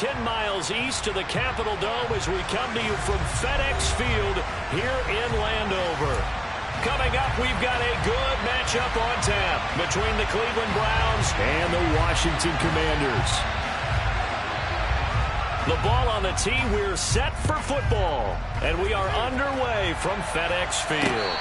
10 miles east of the Capitol Dome as we come to you from FedEx Field here in Landover. Coming up, we've got a good matchup on tap between the Cleveland Browns and the Washington Commanders. The ball on the tee, we're set for football, and we are underway from FedEx Field.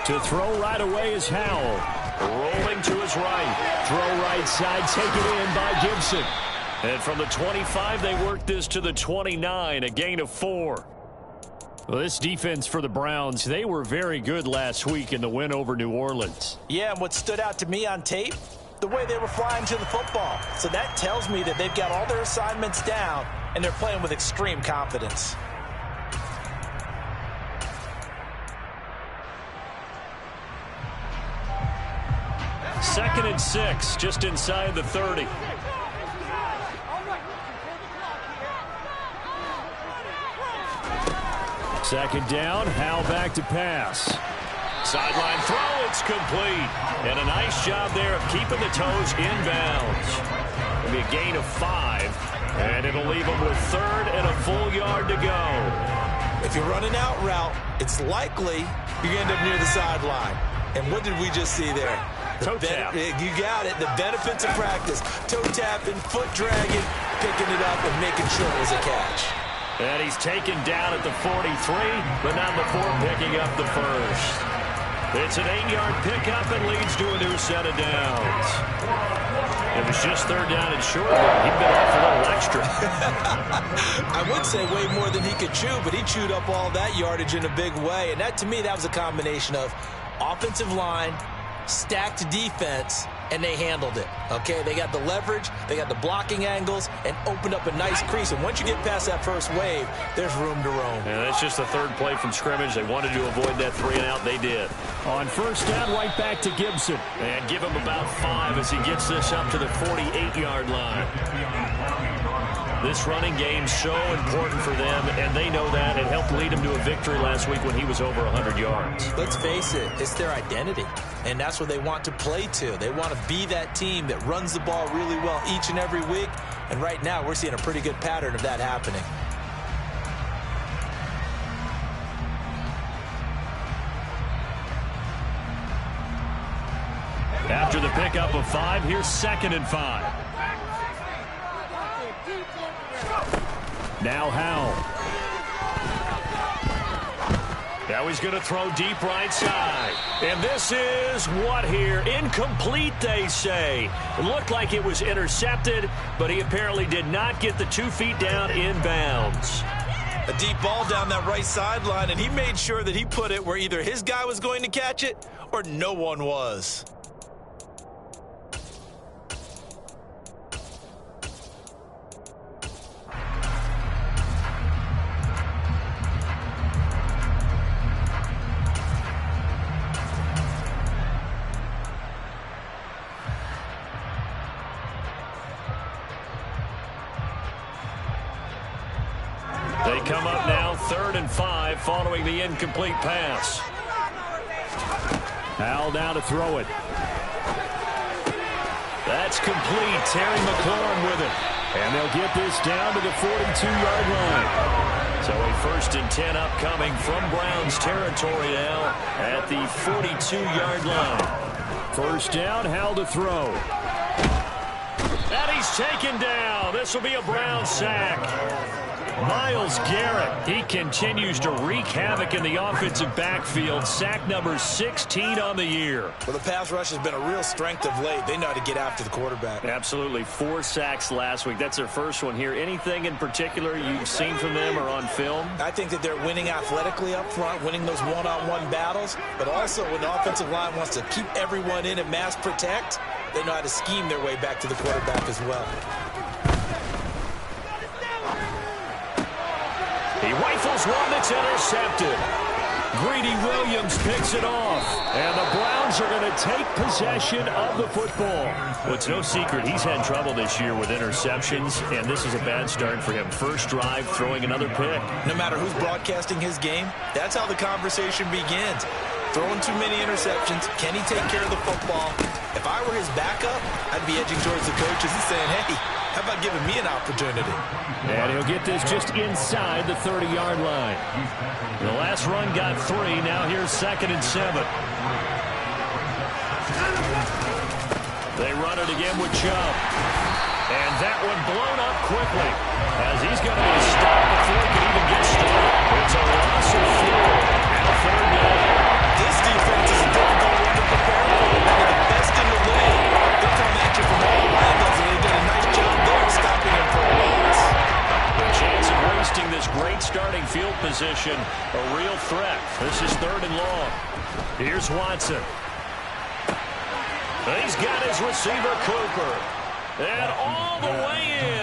To throw right away is Howell. Rolling to his right. Throw right side, taken in by Gibson. And from the 25, they work this to the 29, a gain of 4. Well, this defense for the Browns, they were very good last week in the win over New Orleans. Yeah, and what stood out to me on tape, the way they were flying to the football. So that tells me that they've got all their assignments down, and they're playing with extreme confidence. Second and 6, just inside the 30. Second down, Howell back to pass. Sideline throw, it's complete. And a nice job there of keeping the toes in bounds. It'll be a gain of 5, and it'll leave them with third and a full yard to go. If you're running out route, it's likely you end up near the sideline. And what did we just see there? Toe tap. You got it. The benefits of practice. Toe tapping, foot dragging, picking it up, and making sure it was a catch. And he's taken down at the 43, but not before picking up the first. It's an 8-yard pickup and leads to a new set of downs. It was just third down and short, but he bit off a little extra. I would say way more than he could chew, but he chewed up all that yardage in a big way. And that, to me, that was a combination of offensive line, stacked defense, and they handled it. Okay, they got the leverage, they got the blocking angles, and opened up a nice crease. And once you get past that first wave, there's room to roam. And that's just the third play from scrimmage. They wanted to avoid that 3-and-out. They did. On first down, right back to Gibson. And give him about 5 as he gets this up to the 48-yard line. This running game's so important for them, and they know that. It helped lead him to a victory last week when he was over 100 yards. Let's face it, it's their identity, and that's what they want to play to. They want to be that team that runs the ball really well each and every week, and right now we're seeing a pretty good pattern of that happening. After the pickup of 5, here's 2nd and 5. Now Howell. Now he's going to throw deep right side. And this is what here? Incomplete, they say. It looked like it was intercepted, but he apparently did not get the 2 feet down in bounds. A deep ball down that right sideline, and he made sure that he put it where either his guy was going to catch it or no one was. They come up now 3rd and 5 following the incomplete pass. Howell down to throw it. That's complete. Terry McLaurin with it. And they'll get this down to the 42-yard line. So a 1st and 10 upcoming from Browns territory now at the 42-yard line. First down, Howell to throw. And he's taken down. This will be a Brown sack. Myles Garrett, he continues to wreak havoc in the offensive backfield. Sack number 16 on the year. Well, the pass rush has been a real strength of late. They know how to get after the quarterback. Absolutely. 4 sacks last week. That's their first one here. Anything in particular you've seen from them or on film? I think that they're winning athletically up front, winning those one-on-one battles, but also when the offensive line wants to keep everyone in and mass protect, they know how to scheme their way back to the quarterback as well. He rifles one that's intercepted. Greedy Williams picks it off. And the Browns are going to take possession of the football. Well, it's no secret he's had trouble this year with interceptions, and this is a bad start for him. First drive, throwing another pick. No matter who's broadcasting his game, that's how the conversation begins. Throwing too many interceptions. Can he take care of the football? If I were his backup, I'd be edging towards the coaches and saying, hey, how about giving me an opportunity? And he'll get this just inside the 30-yard line. The last run got 3. Now here's 2nd and 7. They run it again with Chubb. And that one blown up quickly as he's going to be stopped before he can even get started. It's a loss of 4 and a 3rd down. This defense is a difficult one to prepare for. One of the best in the league. They'll come at you from all angles, and they've done a nice job there stopping him for a loss. The chance of wasting this great starting field position, a real threat. This is 3rd and long. Here's Watson. He's got his receiver, Cooper. And all the way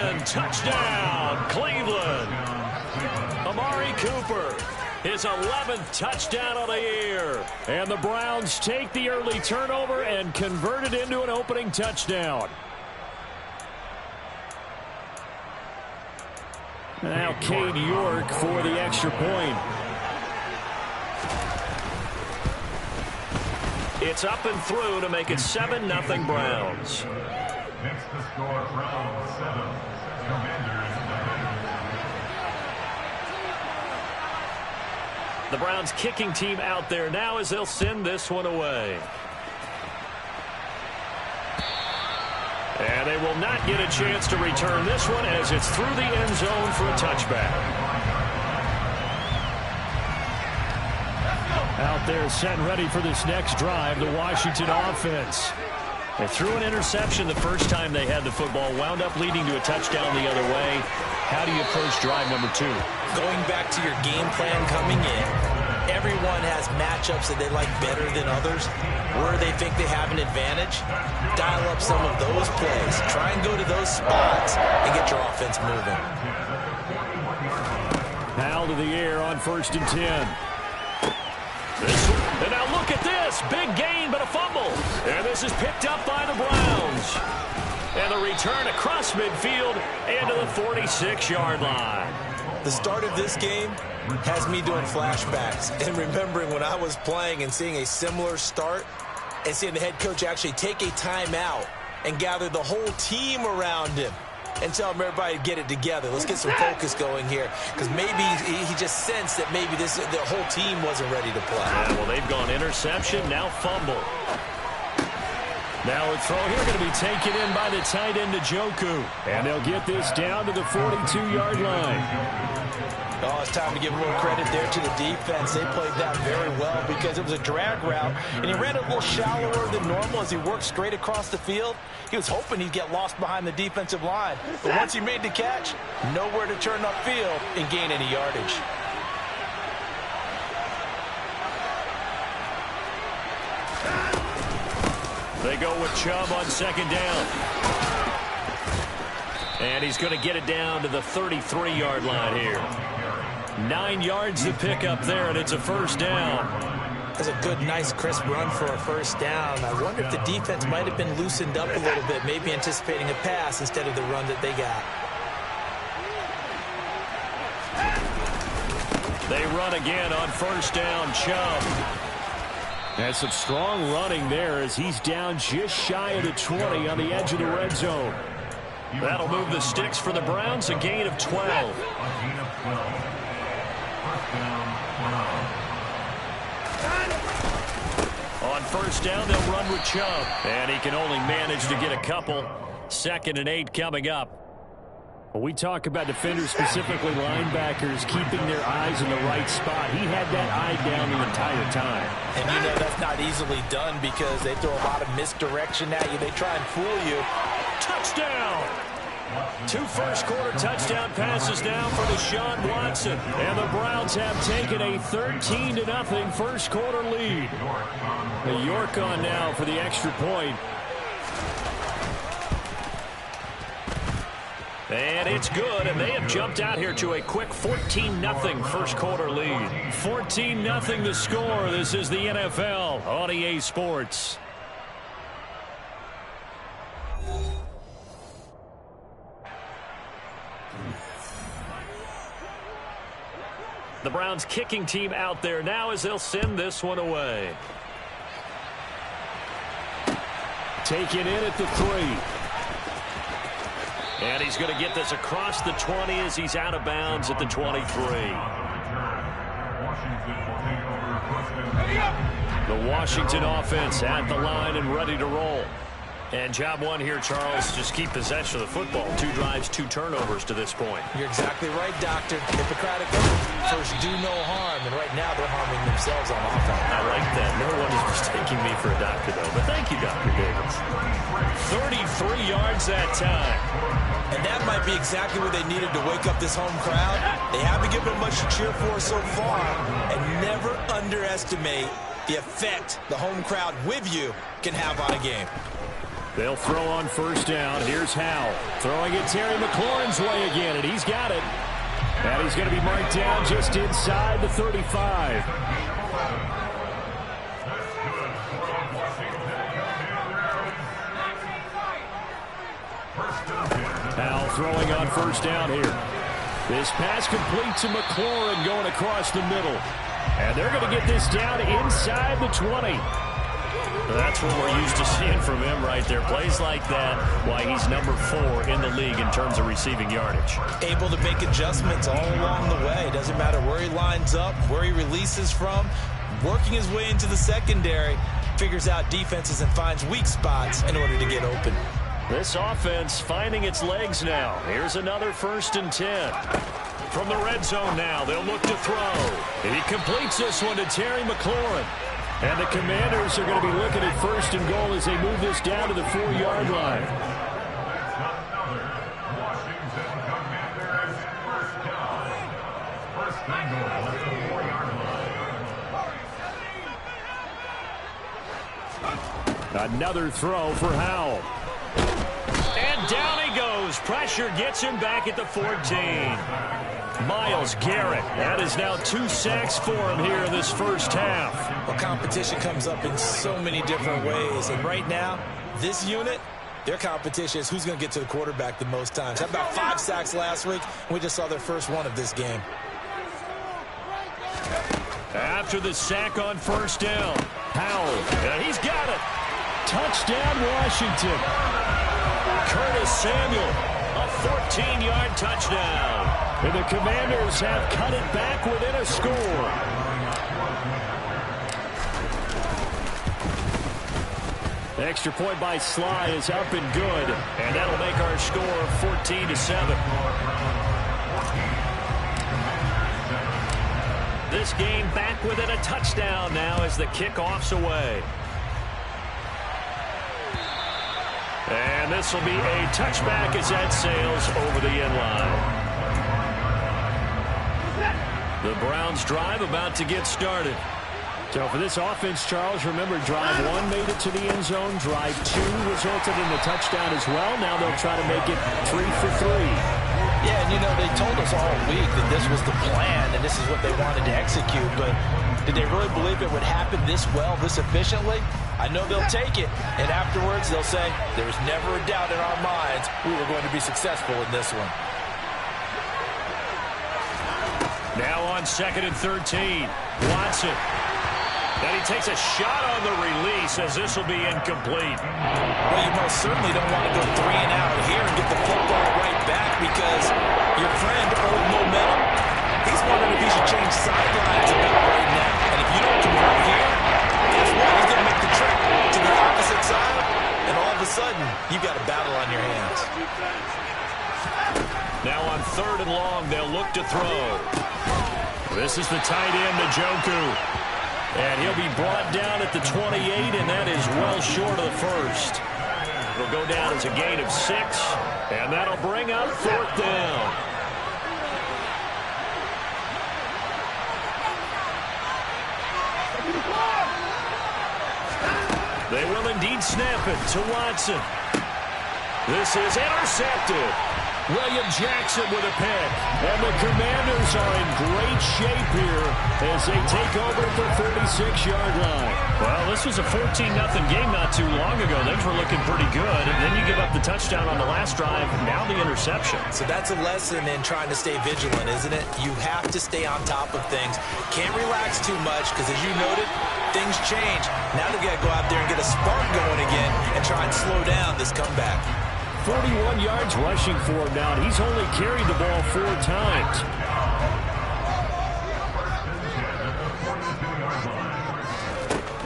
in. Touchdown, Cleveland. Amari Cooper. His 11th touchdown of the year. And the Browns take the early turnover and convert it into an opening touchdown. Now Cade York for the extra point. It's up and through to make it 7-0 Browns. Next to score, Browns 7, Commanders 9. The Browns kicking team out there now as they'll send this one away. And they will not get a chance to return this one as it's through the end zone for a touchback. Out there set and ready for this next drive, the Washington offense. They threw an interception the first time they had the football, wound up leading to a touchdown the other way. How do you approach drive number 2? Going back to your game plan coming in, everyone has matchups that they like better than others. Where they think they have an advantage, dial up some of those plays. Try and go to those spots and get your offense moving. Foul to the air on 1st and 10. And now look at this. Big gain, but a fumble. And this is picked up by the Browns. And the return across midfield into the 46-yard line. The start of this game has me doing flashbacks and remembering when I was playing and seeing a similar start and seeing the head coach actually take a timeout and gather the whole team around him and tell him everybody to get it together. Let's get some focus going here, because maybe he just sensed that maybe the whole team wasn't ready to play. Yeah, well, they've gone interception, now fumble. Now a throw here going to be taken in by the tight end, Njoku. And they'll get this down to the 42-yard line. Oh, it's time to give a little credit there to the defense. They played that very well because it was a drag route, and he ran it a little shallower than normal as he worked straight across the field. He was hoping he'd get lost behind the defensive line. But once he made the catch, nowhere to turn upfield and gain any yardage. They go with Chubb on 2nd down. And he's going to get it down to the 33-yard line here. 9 yards to pick up there, and it's a 1st down. That's a good, nice, crisp run for a 1st down. I wonder if the defense might have been loosened up a little bit, maybe anticipating a pass instead of the run that they got. They run again on 1st down, Chubb. And some strong running there as he's down just shy of the 20 on the edge of the red zone. That'll move the sticks for the Browns, a gain of 12. A gain of 12. 1st down, On 1st down, they'll run with Chubb. And he can only manage to get a couple. 2nd and 8 coming up. Well, we talk about defenders, specifically linebackers, keeping their eyes in the right spot. He had that eye down the entire time. And you know that's not easily done because they throw a lot of misdirection at you. They try and fool you. Touchdown! 2 first-quarter touchdown passes now for Deshaun Watson. And the Browns have taken a 13-0 first-quarter lead. The York on now for the extra point. And it's good, and they have jumped out here to a quick 14-0 first-quarter lead. 14-0 the score. This is the NFL on EA Sports. The Browns kicking team out there now as they'll send this one away. Take it in at the 3. And he's going to get this across the 20 as he's out of bounds at the 23. The Washington offense at the line and ready to roll. And job one here, Charles, just keep possession of the football. 2 drives, 2 turnovers to this point. You're exactly right, Doctor. Hippocratic oath. First, do no harm. And right now, they're harming themselves on offense. I like that. No one is mistaking me for a doctor, though. But thank you, Dr. Davis. 33 yards that time. And that might be exactly what they needed to wake up this home crowd. They haven't given them much to cheer for so far. And never underestimate the effect the home crowd with you can have on a game. They'll throw on first down. Here's Howell. Throwing it Terry McLaurin's way again, and he's got it. And he's going to be marked down just inside the 35. Howell throwing on first down here. This pass complete to McLaurin going across the middle. And they're going to get this down inside the 20. That's what we're used to seeing from him right there. Plays like that, why he's number 4 in the league in terms of receiving yardage. Able to make adjustments all along the way. Doesn't matter where he lines up, where he releases from. Working his way into the secondary, figures out defenses and finds weak spots in order to get open. This offense finding its legs now. Here's another 1st and 10. From the red zone now, they'll look to throw. He completes this one to Terry McLaurin. And the Commanders are going to be looking at 1st and goal as they move this down to the 4-yard line. Another throw for Howell. And down he goes. Pressure gets him back at the 14. Myles Garrett. That is now 2 sacks for him here in this first half. Well, competition comes up in so many different ways. And right now, this unit, their competition is who's going to get to the quarterback the most times. How about 5 sacks last week? We just saw their first one of this game. After the sack on first down, Howell. And he's got it. Touchdown, Washington. Curtis Samuel, a 14-yard touchdown. And the Commanders have cut it back within a score. The extra point by Sly is up and good. And that'll make our score 14-7. This game back within a touchdown now as the kickoff's away. And this will be a touchback as that sails over the end line. The Browns drive about to get started. So for this offense, Charles, remember drive 1 made it to the end zone. Drive 2 resulted in a touchdown as well. Now they'll try to make it 3 for 3. Yeah, and you know, they told us all week that this was the plan and this is what they wanted to execute. But did they really believe it would happen this well, this efficiently? I know they'll take it, and afterwards they'll say, there was never a doubt in our minds we were going to be successful in this one. Now on 2nd and 13, Watson. And he takes a shot on the release as this will be incomplete. Well, you most certainly don't want to go 3 and out here and get the football right back because your friend, old momentum, he's wondering if he should change sidelines about right now. And if you don't convert here, guess what? He's going to make the trek to the opposite side, and all of a sudden, you've got a battle on your hands. 3rd and long. They'll look to throw. This is the tight end, Njoku. And he'll be brought down at the 28, and that is well short of the first. It'll go down as a gain of 6, and that'll bring up 4th down. They will indeed snap it to Watson. This is intercepted. William Jackson with a pick. And the Commanders are in great shape here as they take over at the 36-yard line. Well, this was a 14-0 game not too long ago. Things were looking pretty good. And then you give up the touchdown on the last drive. Now the interception. So that's a lesson in trying to stay vigilant, isn't it? You have to stay on top of things. Can't relax too much because, as you noted, things change. Now they've got to go out there and get a spark going again and try and slow down this comeback. 41 yards rushing for him now. He's only carried the ball 4 times.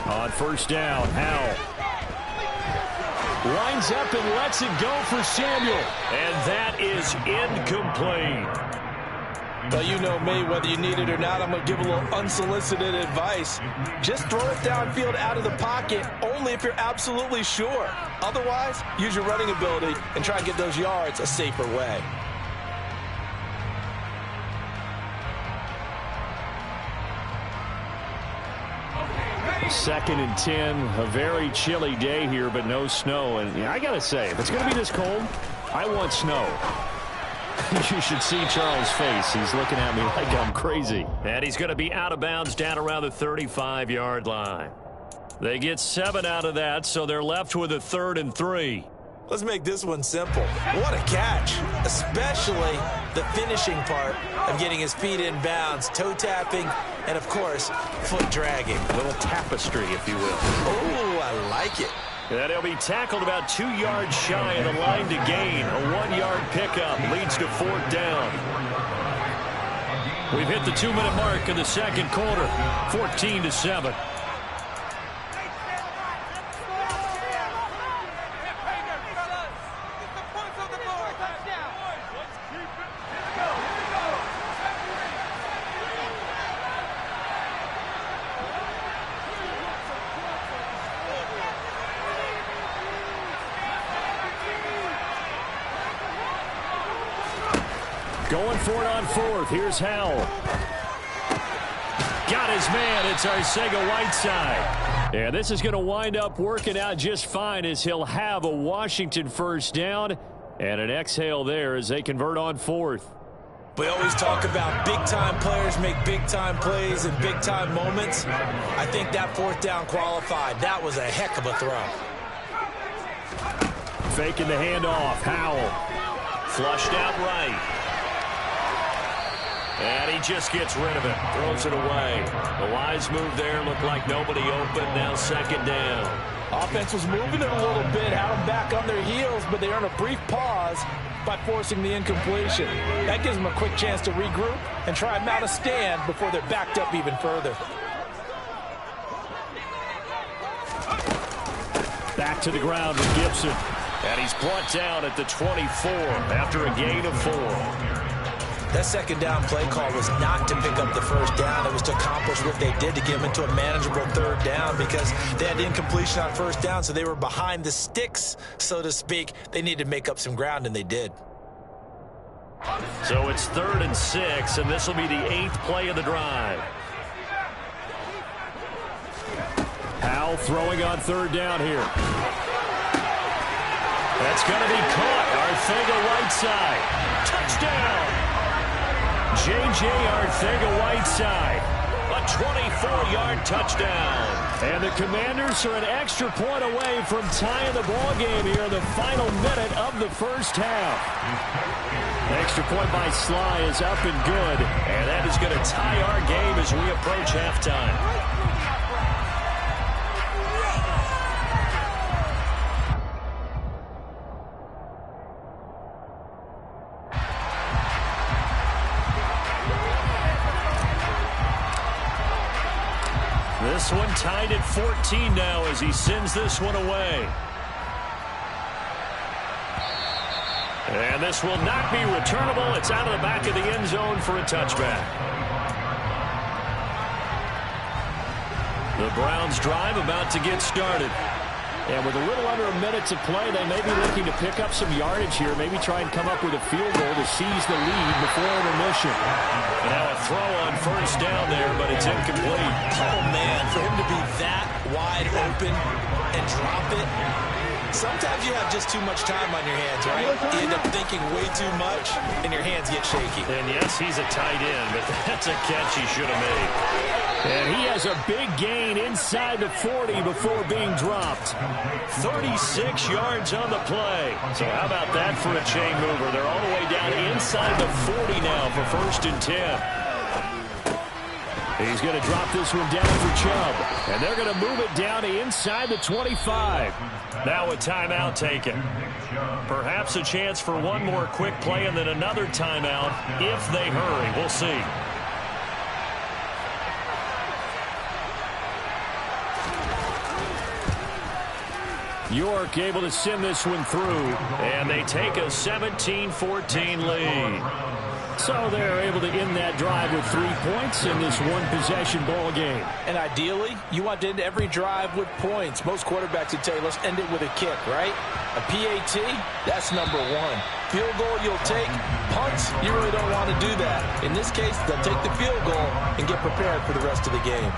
On 1st down, Howell lines up and lets it go for Samuel. And that is incomplete. But you know me, whether you need it or not, I'm going to give a little unsolicited advice. Just throw it downfield out of the pocket only if you're absolutely sure. Otherwise, use your running ability and try and get those yards a safer way. Second and 10, a very chilly day here, but no snow. And I got to say, if it's going to be this cold, I want snow. You should see Charles' face. He's looking at me like I'm crazy. And he's going to be out of bounds down around the 35-yard line. They get 7 out of that, so they're left with a 3rd and 3. Let's make this one simple. What a catch, especially the finishing part of getting his feet in bounds, toe tapping, and, of course, foot dragging. A little tapestry, if you will. Oh, I like it. And he'll be tackled about 2 yards shy of the line to gain. A 1-yard pickup leads to 4th down. We've hit the 2-minute mark in the second quarter. 14-7. Going for it on 4th. Here's Howell. Got his man. It's Arcega-Whiteside. And this is going to wind up working out just fine as he'll have a Washington 1st down. And an exhale there as they convert on 4th. We always talk about big-time players make big-time plays in big-time moments. I think that 4th down qualified. That was a heck of a throw. Faking the handoff. Howell. Flushed out right. And he just gets rid of it. Throws it away. The wise move there. Looked like nobody open. Now 2nd down. Offense was moving it a little bit. Had them back on their heels, but they earn a brief pause by forcing the incompletion. That gives them a quick chance to regroup and try and mount a stand before they're backed up even further. Back to the ground with Gibson. And he's brought down at the 24 after a gain of 4. That 2nd down play call was not to pick up the 1st down. It was to accomplish what they did to get them into a manageable 3rd down because they had incompletion on 1st down, so they were behind the sticks, so to speak. They needed to make up some ground, and they did. So it's 3rd and 6, and this will be the 8th play of the drive. Howell throwing on 3rd down here. That's going to be caught. Arcega-Whiteside. Touchdown. J.J. Arcega-Whiteside, a 24-yard touchdown. And the Commanders are an extra point away from tying the ball game here in the final minute of the 1st half. Extra point by Sly is up and good, and that is going to tie our game as we approach halftime. This one tied at 14 now as he sends this one away. And this will not be returnable. It's out of the back of the end zone for a touchback. The Browns drive about to get started. And with a little under a minute to play, they may be looking to pick up some yardage here, maybe try and come up with a field goal to seize the lead before intermission. And now a throw on first down there, but it's incomplete. Oh, man, for him to be that wide open and drop it. Sometimes you have just too much time on your hands, right? You end up thinking way too much, and your hands get shaky. And yes, he's a tight end, but that's a catch he should have made. And he has a big gain inside the 40 before being dropped. 36 yards on the play. So how about that for a chain mover? They're all the way down inside the 40 now for 1st and 10. He's going to drop this one down for Chubb. And they're going to move it down to inside the 25. Now a timeout taken. Perhaps a chance for one more quick play and then another timeout if they hurry. We'll see. York able to send this one through, and they take a 17-14 lead. So they're able to end that drive with 3 points in this one-possession ball game. And ideally, you want to end every drive with points. Most quarterbacks would tell you, let's end it with a kick, right? A PAT, that's number one. Field goal you'll take. Punts, you really don't want to do that. In this case, they'll take the field goal and get prepared for the rest of the game.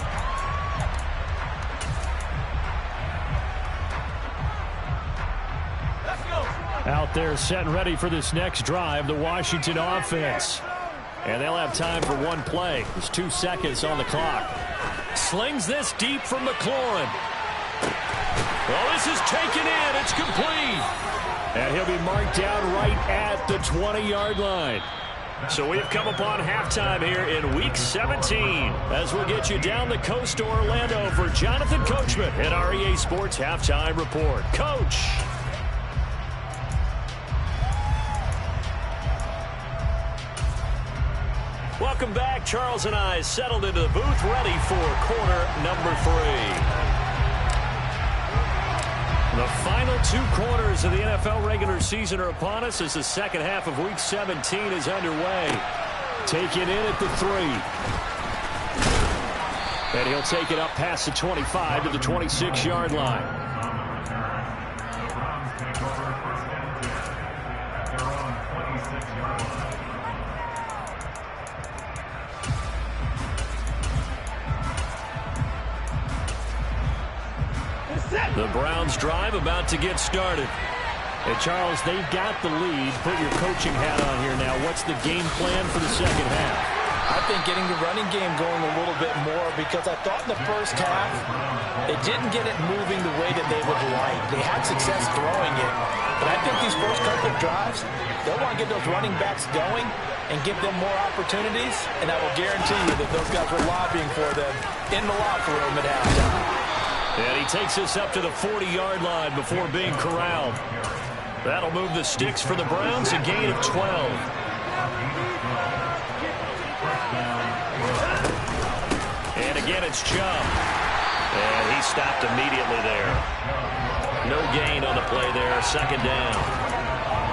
Out there set and ready for this next drive, the Washington offense. And they'll have time for one play. There's 2 seconds on the clock. Slings this deep from McLaurin. Well, this is taken in. It's complete. And he'll be marked down right at the 20-yard line. So we've come upon halftime here in Week 17 as we'll get you down the coast to Orlando for Jonathan Coachman at our EA Sports Halftime Report. Coach. Welcome back. Charles and I settled into the booth, ready for quarter number 3. The final 2 quarters of the NFL regular season are upon us as the second half of Week 17 is underway. Taken in at the 3. And he'll take it up past the 25 to the 26-yard line. The Browns drive about to get started. And Charles, they've got the lead. Put your coaching hat on here now. What's the game plan for the second half? I think getting the running game going a little bit more because I thought in the first half they didn't get it moving the way that they would like. They had success throwing it. But I think these first couple of drives, they'll want to get those running backs going and give them more opportunities. And I will guarantee you that those guys were lobbying for them in the locker room at halftime. And he takes us up to the 40-yard line before being corralled. That'll move the sticks for the Browns, a gain of 12. And again, it's Chubb. And he stopped immediately there. No gain on the play there, second down.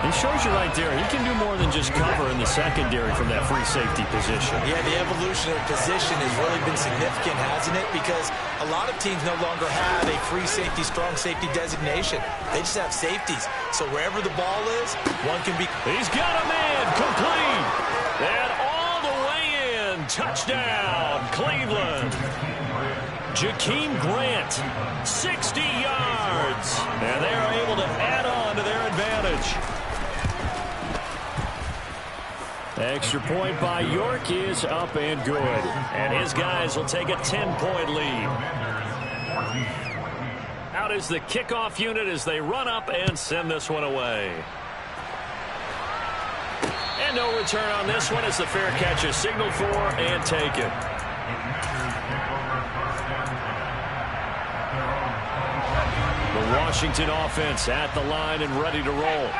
He shows you right there, he can do more than just cover in the secondary from that free safety position. Yeah, the evolution of position has really been significant, hasn't it? Because a lot of teams no longer have a free safety, strong safety designation. They just have safeties. So wherever the ball is, one can be... He's got a man, complete. And all the way in, touchdown, Cleveland. Jakeem Grant, 60 yards. And they are able to add on to their advantage. Extra point by York is up and good. And his guys will take a 10-point lead. Out is the kickoff unit as they run up and send this one away. And no return on this one as the fair catch is signaled for and taken. The Washington offense at the line and ready to roll.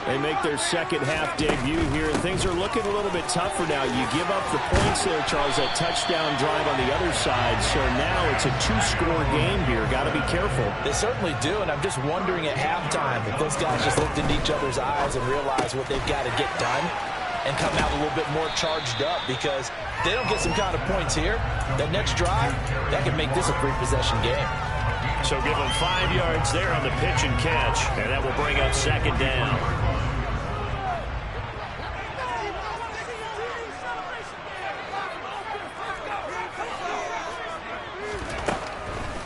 They make their second half debut here, and things are looking a little bit tougher now. You give up the points there, Charles, that touchdown drive on the other side. So now it's a two-score game here. Got to be careful. They certainly do, and I'm just wondering at halftime if those guys just looked into each other's eyes and realized what they've got to get done and come out a little bit more charged up, because if they don't get some kind of points here, that next drive, that could make this a three-possession game. So give them 5 yards there on the pitch and catch, and that will bring up second down.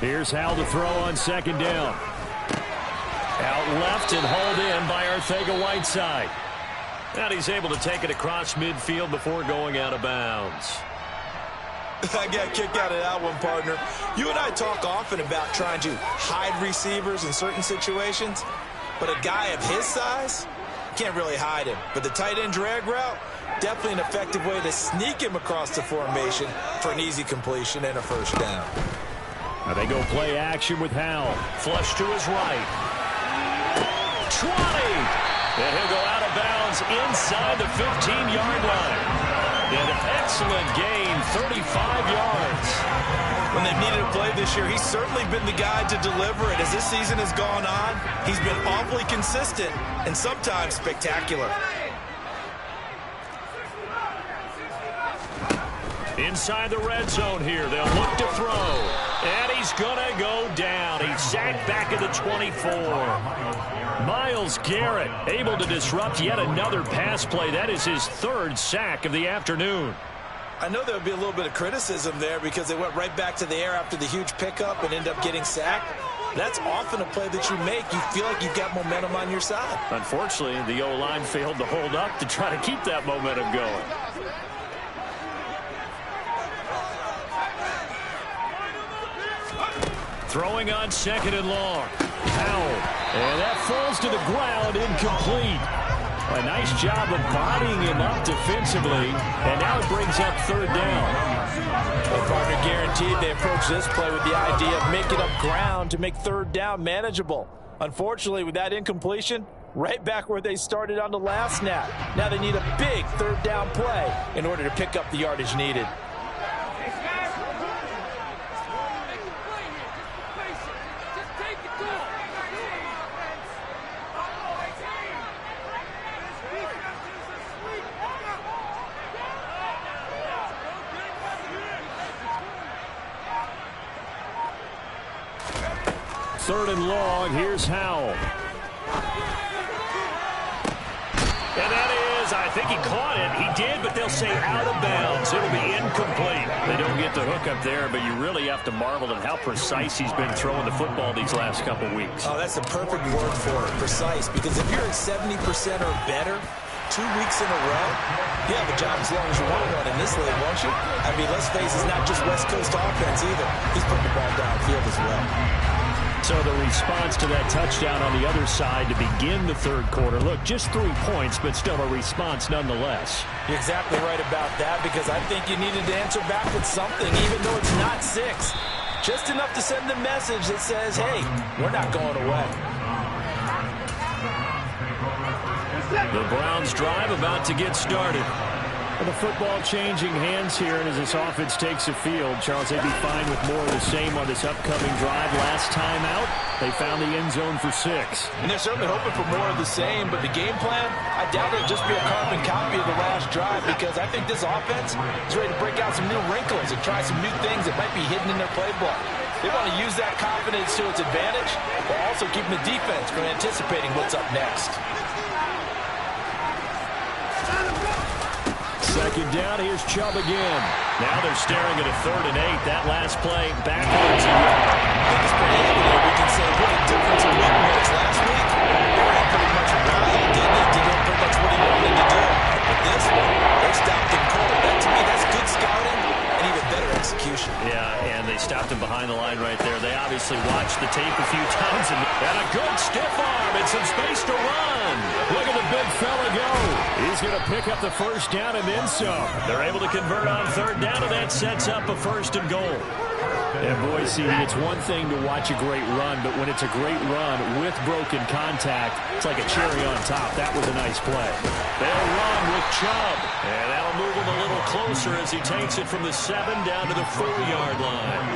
Here's Hal to throw on second down. Out left and hauled in by Arcega-Whiteside. And he's able to take it across midfield before going out of bounds. I got kicked out of that one, partner. You and I talk often about trying to hide receivers in certain situations, but a guy of his size, can't really hide him. But the tight end drag route, definitely an effective way to sneak him across the formation for an easy completion and a first down. Now they go play action with Howell. Flush to his right. 20! And he'll go out of bounds inside the 15-yard line. An excellent gain, 35 yards. When they've needed a play this year, he's certainly been the guy to deliver it. As this season has gone on, he's been awfully consistent and sometimes spectacular. Inside the red zone here, they'll look to throw. And he's going to go down. He's sacked back at the 24. Myles Garrett able to disrupt yet another pass play. That is his third sack of the afternoon. I know there would be a little bit of criticism there because they went right back to the air after the huge pickup and end up getting sacked. That's often a play that you make. You feel like you've got momentum on your side. Unfortunately, the O-line failed to hold up to try to keep that momentum going. Throwing on second and long. Howell. And that falls to the ground, incomplete. A nice job of bodying him up defensively. And now it brings up third down. Well, partner, guaranteed they approach this play with the idea of making up ground to make third down manageable. Unfortunately, with that incompletion, right back where they started on the last snap. Now they need a big third down play in order to pick up the yardage needed. Third and long, here's Howell. And that is, I think he caught it. He did, but they'll say out of bounds. It'll be incomplete. They don't get the hook up there, but you really have to marvel at how precise he's been throwing the football these last couple weeks. Oh, that's the perfect word for it, precise, because if you're at 70% or better 2 weeks in a row, you have a job as long as you want one in this league, won't you? I mean, let's face it, it's not just West Coast offense either. He's putting the ball downfield as well. So the response to that touchdown on the other side to begin the third quarter. Look, just 3 points, but still a response nonetheless. You're exactly right about that, because I think you needed to answer back with something, even though it's not 6. Just enough to send the message that says, hey, we're not going away. The Browns drive about to get started. The football changing hands here, and as this offense takes the field, Charles, they'd be fine with more of the same on this upcoming drive. Last time out, they found the end zone for 6. And they're certainly hoping for more of the same, but the game plan, I doubt it'll just be a carbon copy of the last drive, because I think this offense is ready to break out some new wrinkles and try some new things that might be hidden in their playbook. They want to use that confidence to its advantage, while also keeping the defense from anticipating what's up next. Second down, here's Chubb again. Now they're staring at a 3rd and 8. That last play backwards. I think it's pretty evident we can say what a difference a week was. Last week, they ran pretty much wild, didn't they? Did pretty much what he wanted to do. But this one, they stopped him cold. That, to me, that's good scouting and even better execution. Yeah, and they stopped him behind the line right there. They obviously watched the tape a few times, and a good stiff arm and some space to run. Look at the big fella go. He's going to pick up the first down and then some. They're able to convert on 3rd down, and that sets up a 1st and goal. And boy, see, it's one thing to watch a great run, but when it's a great run with broken contact, it's like a cherry on top. That was a nice play. They'll run with Chubb. And that'll move him a little closer as he takes it from the 7 down to the 4-yard line.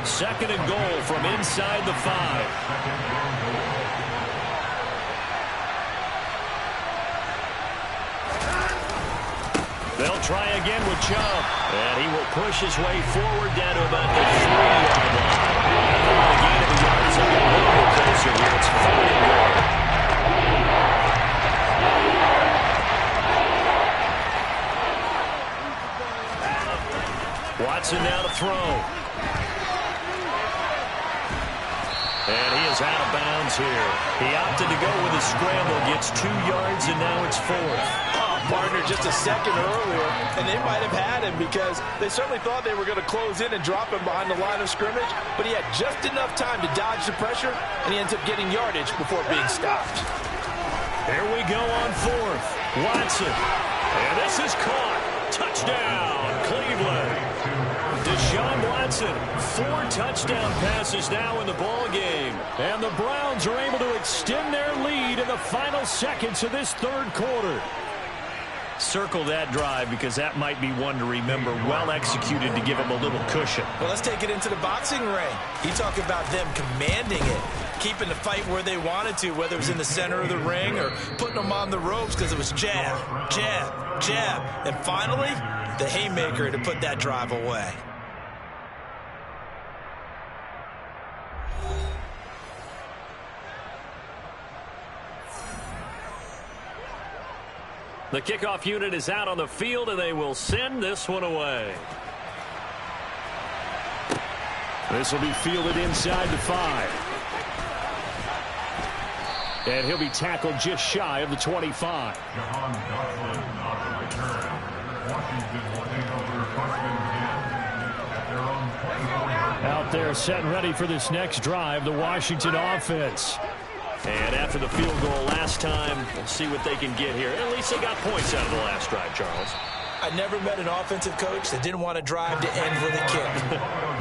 2nd and goal from inside the 5. They'll try again with Chubb. And he will push his way forward down to about the 3-yard line. The gain of the yards will get a little bit closer here. It's 4th and goal. Watson now to throw. And he is out of bounds here. He opted to go with a scramble, gets 2 yards, and now it's 4th. Partner just a second earlier, and they might have had him because they certainly thought they were going to close in and drop him behind the line of scrimmage, but he had just enough time to dodge the pressure, and he ends up getting yardage before being stopped. Here we go on 4th. Watson. And this is caught. Touchdown, Cleveland. Deshaun Watson, 4 touchdown passes now in the ball game. And the Browns are able to extend their lead in the final seconds of this 3rd quarter. Circle that drive because that might be one to remember. Well executed to give him a little cushion. Well, let's take it into the boxing ring. You talk about them commanding it, keeping the fight where they wanted to, whether it was in the center of the ring or putting them on the ropes because it was jab, jab, jab. And finally, the haymaker to put that drive away. The kickoff unit is out on the field, and they will send this one away. This will be fielded inside the 5. And he'll be tackled just shy of the 25. Out there set and ready for this next drive, the Washington offense. And after the field goal last time, we'll see what they can get here. At least they got points out of the last drive, Charles. I never met an offensive coach that didn't want to drive to end with a kick.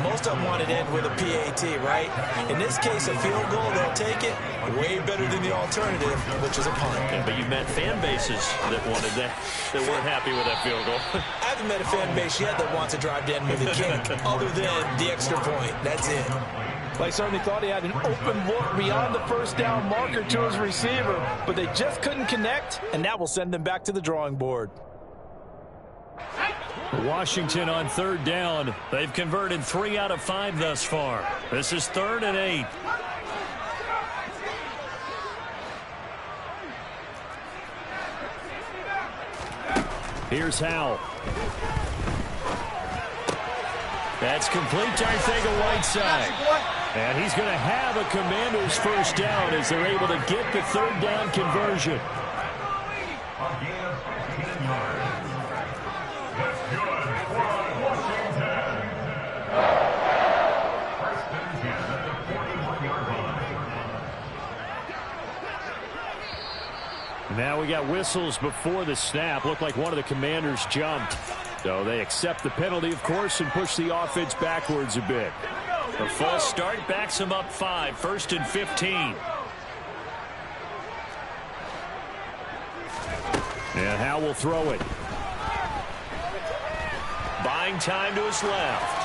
Most of them wanted to end with a PAT, right? In this case, a field goal, they'll take it. Way better than the alternative, which is a punt. Yeah, but you've met fan bases that wanted that weren't happy with that field goal. I haven't met a fan base yet that wants to drive to end with a kick, other than the extra point. That's it. They certainly thought he had an open look beyond the 1st down marker to his receiver, but they just couldn't connect, and that will send them back to the drawing board. Washington on 3rd down. They've converted 3 out of 5 thus far. This is 3rd and 8. Here's Howell. That's complete to Arcega-Whiteside. And he's going to have a Commander's 1st down as they're able to get the 3rd down conversion. Now we got whistles before the snap. Looked like one of the Commanders jumped. So they accept the penalty, of course, and push the offense backwards a bit. The false start backs them up 5. 1st and 15. And Howell will throw it. Buying time to his left.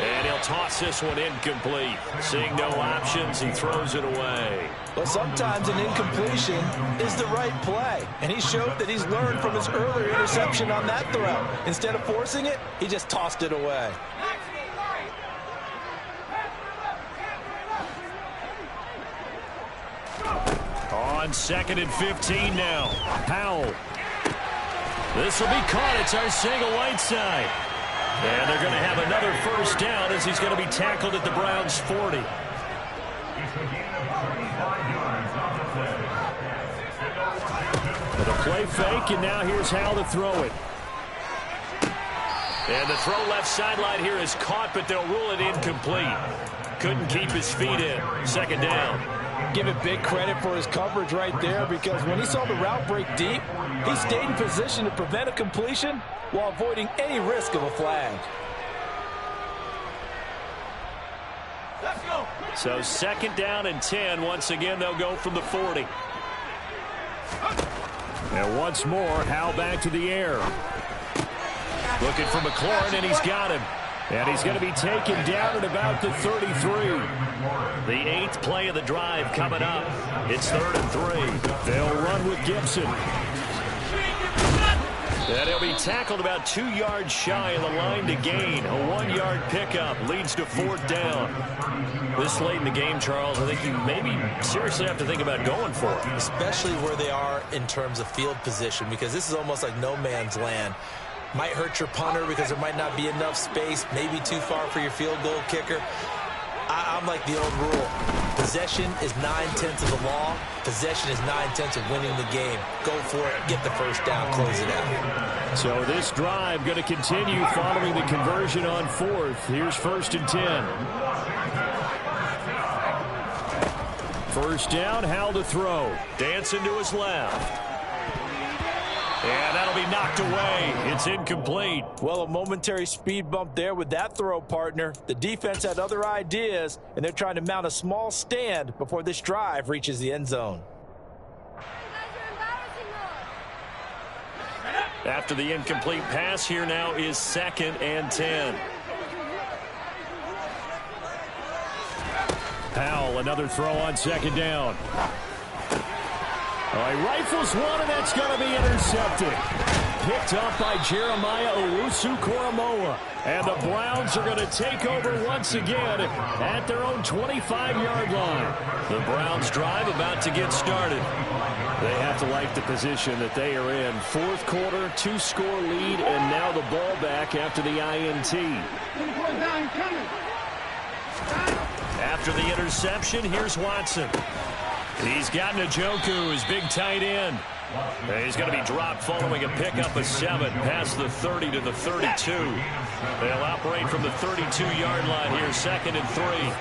And he'll toss this one incomplete. Seeing no options, he throws it away. Well, sometimes an incompletion is the right play. And he showed that he's learned from his earlier interception on that throw. Instead of forcing it, he just tossed it away. On 2nd and 15 now. Howell. This will be caught. It's Arcega-Whiteside. And they're going to have another 1st down as he's going to be tackled at the Browns' 40. With a play fake, and now here's Howell to throw it. And the throw left sideline here is caught, but they'll rule it incomplete. Couldn't keep his feet in. 2nd down. Give it big credit for his coverage right there, because when he saw the route break deep, he stayed in position to prevent a completion while avoiding any risk of a flag. So 2nd down and 10. Once again, they'll go from the 40. And once more, Howell back to the air. Looking for McLaurin, and he's got him. And he's going to be taken down at about the 33. The 8th play of the drive coming up. It's 3rd and 3. They'll run with Gibson. And he'll be tackled about 2 yards shy of the line to gain. A 1-yard pickup leads to 4th down. This late in the game, Charles, I think you maybe seriously have to think about going for it. Especially where they are in terms of field position, because this is almost like no man's land. Might hurt your punter because there might not be enough space, maybe too far for your field goal kicker. I'm like the old rule. Possession is 9/10 of the law. Possession is 9/10 of winning the game. Go for it. Get the first down. Close it out. So this drive going to continue following the conversion on 4th. Here's 1st and 10. 1st down, Howell to throw. Dancing to his left. And that'll be knocked away. It's incomplete. Well, a momentary speed bump there with that throw, partner. The defense had other ideas, and they're trying to mount a small stand before this drive reaches the end zone. After the incomplete pass, here now is 2nd and 10. Howell, another throw on 2nd down. He rifles one, and that's going to be intercepted. Picked up by Jeremiah Owusu-Koramoah. And the Browns are going to take over once again at their own 25-yard line. The Browns drive about to get started. They have to like the position that they are in. 4th quarter, 2-score lead, and now the ball back after the INT. After the interception, here's Watson. He's got Njoku, his big tight end. And he's going to be dropped following a pickup of 7 past the 30 to the 32. They'll operate from the 32-yard line here, 2nd and 3.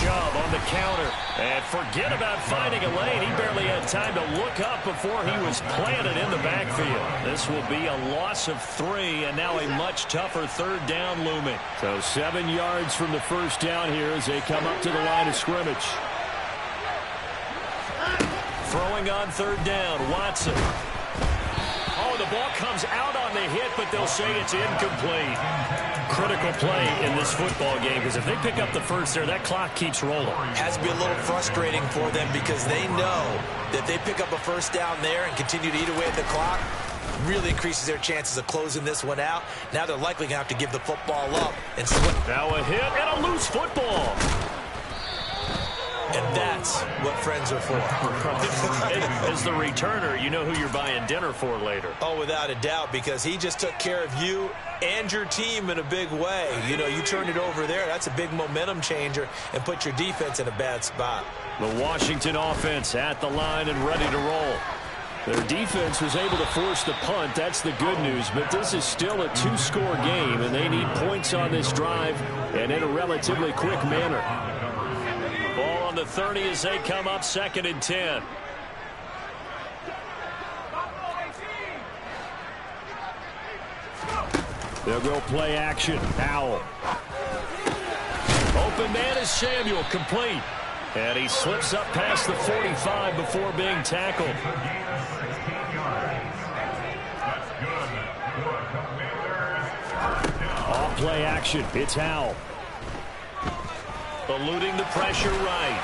Chubb on the counter. And forget about finding a lane. He barely had time to look up before he was planted in the backfield. This will be a loss of 3, and now a much tougher 3rd down looming. So 7 yards from the 1st down here as they come up to the line of scrimmage. Throwing on 3rd down, Watson. Oh, the ball comes out on the hit, but they'll say it's incomplete. Critical play in this football game, because if they pick up the first there, that clock keeps rolling. Has to be a little frustrating for them because they know that they pick up a 1st down there and continue to eat away at the clock, really increases their chances of closing this one out. Now they're likely going to have to give the football up and swing. Now a hit and a loose football. And that's what friends are for. As the returner, you know who you're buying dinner for later. Oh, without a doubt, because he just took care of you and your team in a big way. You know, you turned it over there. That's a big momentum changer and put your defense in a bad spot. The Washington offense at the line and ready to roll. Their defense was able to force the punt. That's the good news. But this is still a 2-score game, and they need points on this drive and in a relatively quick manner. Ball on the 30 as they come up, 2nd and 10. They'll go play action. Howell. Open man is Samuel, complete. And he slips up past the 45 before being tackled. Off play action. It's Howell. Eluding the pressure right.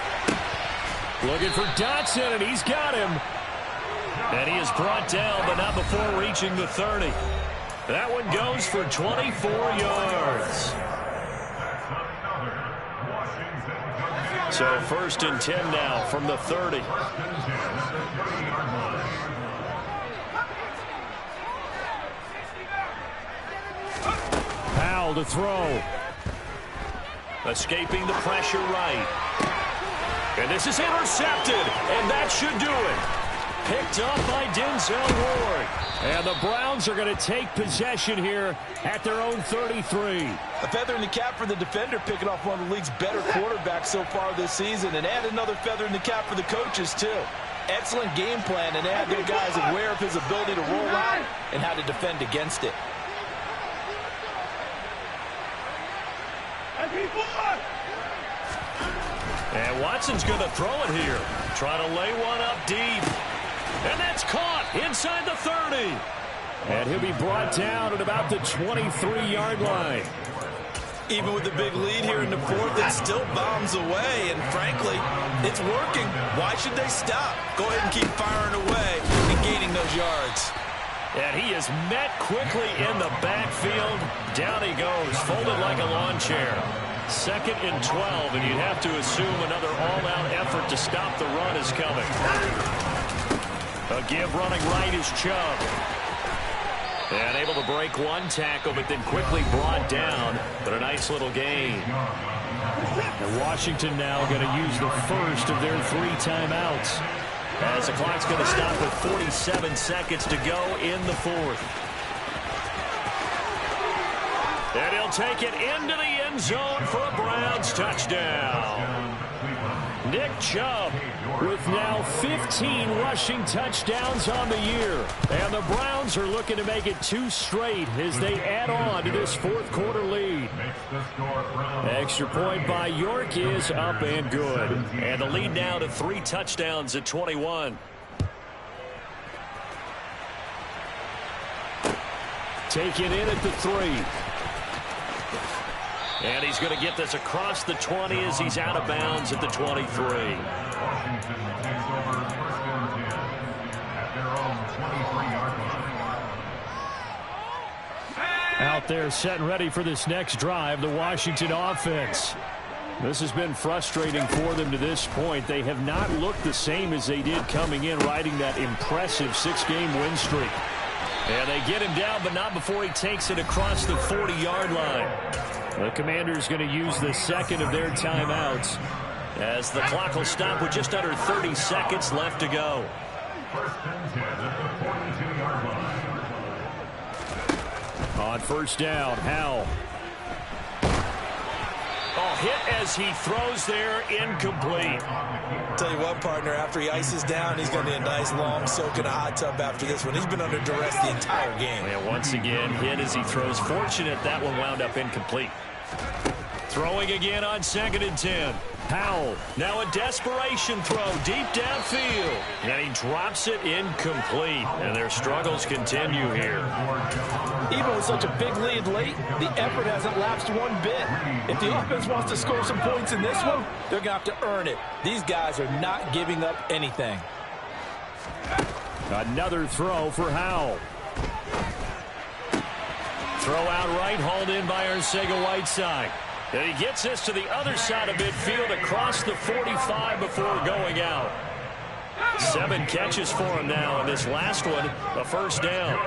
Looking for Dotson, and he's got him. And he is brought down, but not before reaching the 30. That one goes for 24 yards. So 1st and 10 now from the 30. Powell to throw. Escaping the pressure right. And this is intercepted, and that should do it. Picked up by Denzel Ward. And the Browns are going to take possession here at their own 33. A feather in the cap for the defender, picking off one of the league's better quarterbacks so far this season, and add another feather in the cap for the coaches, too. Excellent game plan, and they have their guys aware of his ability to roll out and how to defend against it. And Watson's going to throw it here. Try to lay one up deep. And that's caught inside the 30. And he'll be brought down at about the 23-yard line. Even with the big lead here in the fourth, it still bombs away. And frankly, it's working. Why should they stop? Go ahead and keep firing away and gaining those yards. And he is met quickly in the backfield. Down he goes, folded like a lawn chair. 2nd and 12, and you'd have to assume another all-out effort to stop the run is coming. A give running right is Chubb. And able to break one tackle, but then quickly brought down. But a nice little gain. And Washington now going to use the first of their 3 timeouts, as the clock's going to stop with 47 seconds to go in the 4th. And he'll take it into the end zone for a Browns touchdown. Nick Chubb with now 15 rushing touchdowns on the year. And the Browns are looking to make it 2 straight as they add on to this 4th quarter lead. Extra point by York is up and good. And the lead now to 3 touchdowns at 21. Taken in at the 3. And he's going to get this across the 20 as he's out of bounds at the 23. Washington takes over 1st and 10 at their own 23-yard line. Out there set and ready for this next drive, the Washington offense. This has been frustrating for them to this point. They have not looked the same as they did coming in, riding that impressive 6-game win streak. And they get him down, but not before he takes it across the 40-yard line. The Commanders going to use the 2nd of their timeouts, as the clock will stop with just under 30 seconds left to go. 1st and 10 at the 42-yard line. On 1st down, Howell. Oh, hit as he throws there, incomplete. Tell you what, partner, after he ices down, he's going to need a nice long soak in a hot tub after this one. He's been under duress the entire game. And once again, hit as he throws. Fortunate that one wound up incomplete. Throwing again on 2nd and 10. Howell, now a desperation throw deep downfield. And he drops it incomplete. And their struggles continue here. Even with such a big lead late, the effort hasn't lapsed one bit. If the offense wants to score some points in this one, they're going to have to earn it. These guys are not giving up anything. Another throw for Howell. Throw out right, hauled in by Arcega-Whiteside. And he gets this to the other side of midfield across the 45 before going out. 7 catches for him now, and this last one, a 1st down.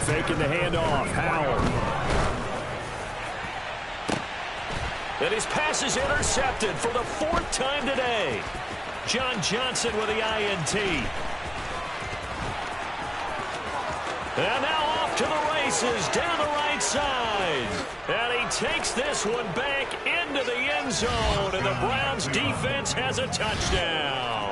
Faking the handoff, Howell. And his pass is intercepted for the 4th time today. John Johnson with the INT. And now off to the races down the right side. And he takes this one back into the end zone. And the Browns defense has a touchdown.